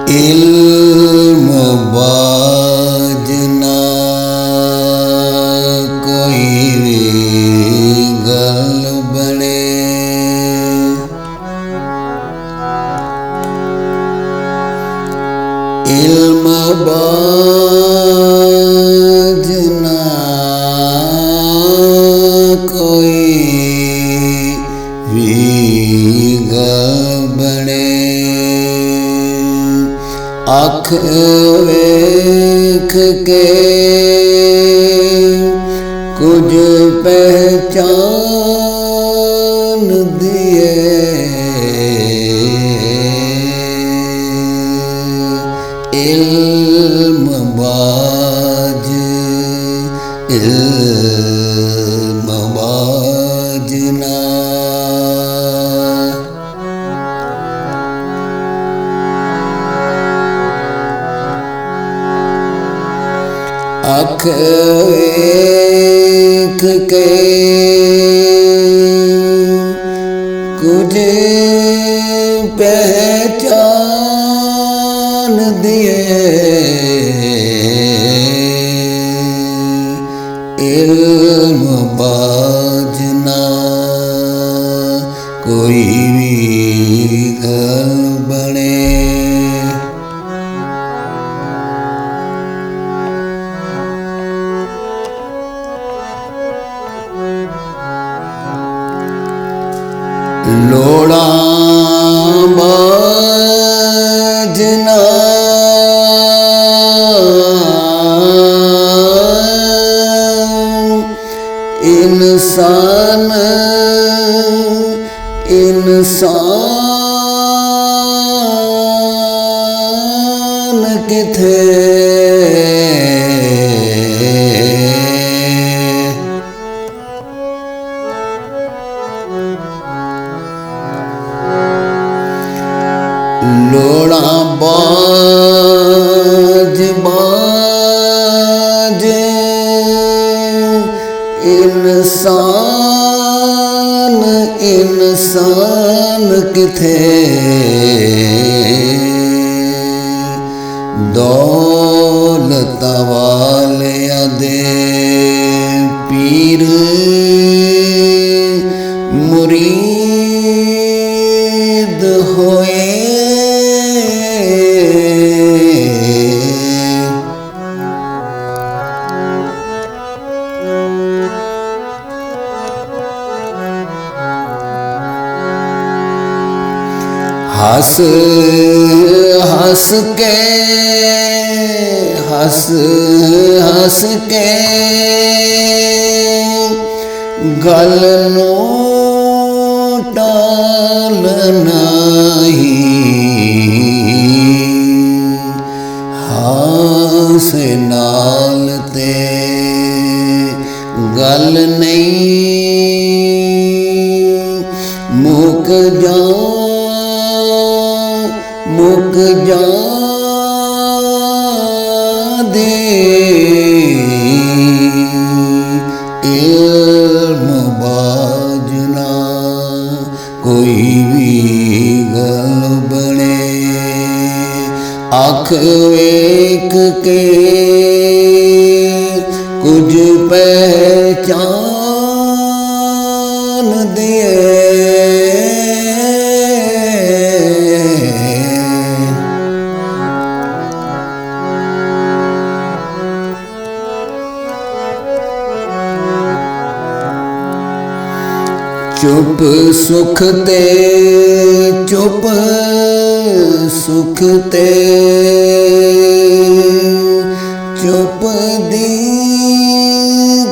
इल्म बाज ना कोई भी गल बने, इल्म बाज ना कोई भी गल बने। आँख वेख के कुछ पहचान दिए, इल्म बाज ना आँख वेख के कुछ पहचान दिए, इल्म बाज ना कोई भी गल बने। लोड़ा बाजना इंसान इंसान किथे, लोड़ा बाज बाज इंसान इंसान किथे, दौलत वाले दे पीर मुरीद होए, हंस हंस के हंस हंस के गल नू टाल नहीं, हास नाल ते गल नहीं, मुक ਦੇ ਇਲਮ ਬਾਝਣਾ ਕੋਈ ਵੀ ਗੱਲ ਬਣੇ ਅੱਖ ਵੇਖ ਕੇ ਕੁਝ ਪਹਿਚਾਨ ਦੇ ਚੁੱਪ ਸੁਖ ਤੇ ਚੁੱਪ ਸੁਖ ਤੇ ਚੁੱਪ ਦੀ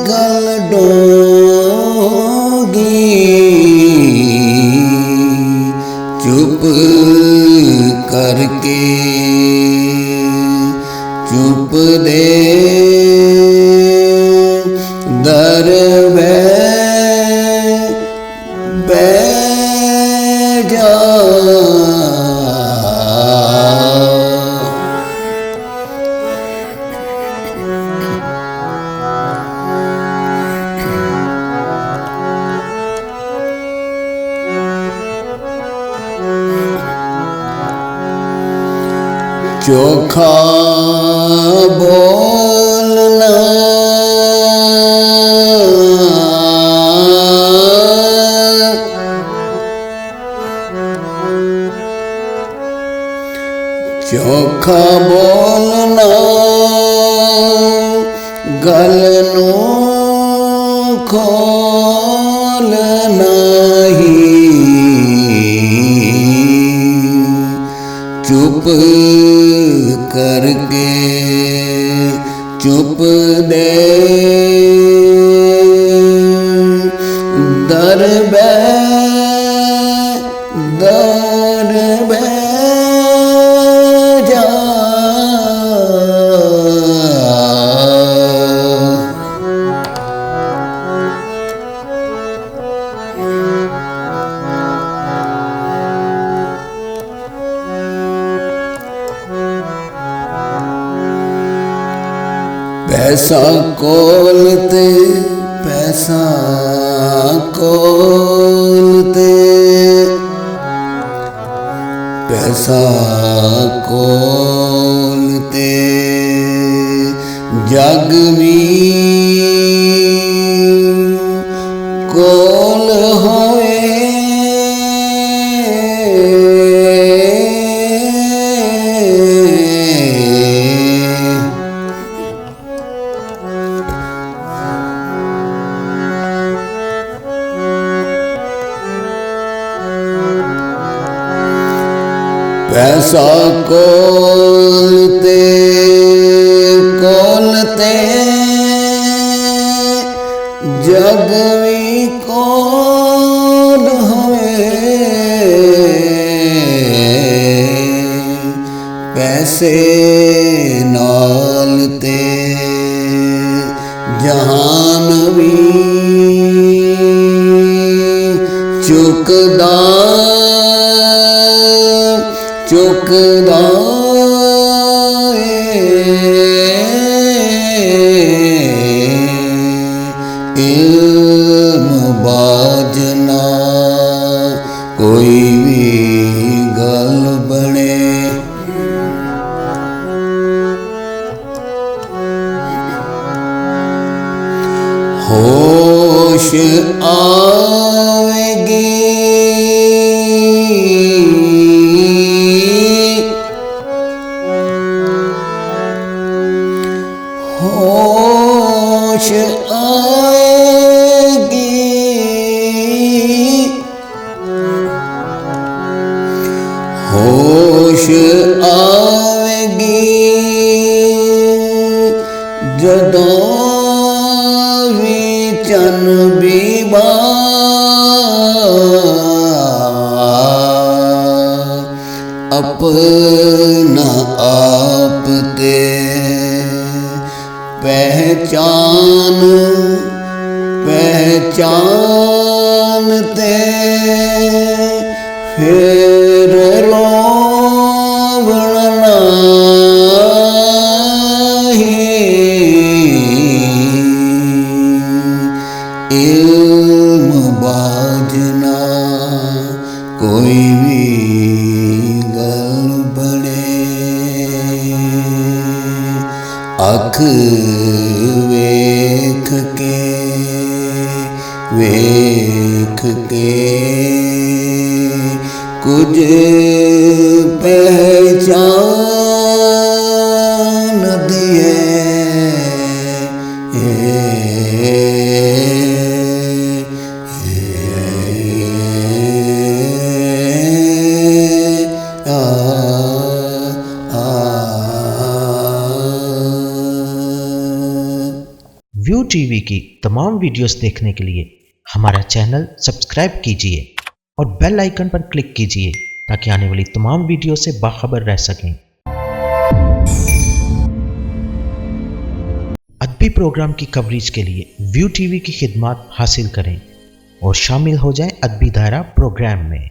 ਗੱਲ ਡੋਗੀ ਚੁੱਪ ਕਰਕੇ ਚੁੱਪ ਦੇ ਦਰ ਬਹਿ ਜਾ ਚੋਖਾ ਬੋਲਣਾ ਚੋਖਾ ਬੋਲਣਾ ਗੱਲ ਨੂੰ ਖੋਲਣਾ ਹੀ ਚੁੱਪ ਕਰਕੇ ਚੁੱਪ ਦੇ ਦਰ ਬਹਿ ਜਾ ਪੈਸਾ ਕੋਲ ਤੇ ਪੈਸਾ ਕੋਲ ਤੇ ਪੈਸਾ ਕੋਲ ਤੇ ਜਗ ਵੀ ਕੋਲ ਹੋਏ ਪੈਸਾ ਕੋਲ ਤੇ ਜਗ ਵੀ ਕੋਲ ਹੋਏ ਪੈਸੇ ਨਾਲ ਤੇ ਜਹਾਨ ਵੀ ਚੁੱਕਦਾ ਇਲਮ ਬਾਝਣਾ ਕੋਈ ਵੀ ਗੱਲ ਬਣੇ ਹੋਸ਼ ਆਵੇਗੀ ਹੋਸ਼ ਆਏਗੀ ਹੋਸ਼ ਆਵੇਗੀ ਜਦੋਂ ਵੀ ਚੰਨ ਬੀਬਾ अपना आप ते पहचानते फिर रोवण नाही। ਅੱਖ ਵੇਖ ਕੇ ਕੁਝ ਪਹਿਚਾਨ ਦੀਏ व्यू टीवी की तमाम वीडियोस देखने के लिए हमारा चैनल सब्सक्राइब कीजिए और बेल आइकन पर क्लिक कीजिए ताकि आने वाली तमाम वीडियो से बाखबर रह सकें। अदबी प्रोग्राम की कवरेज के लिए व्यू टीवी की खिदमत हासिल करें और शामिल हो जाएं अदबी दायरा प्रोग्राम में।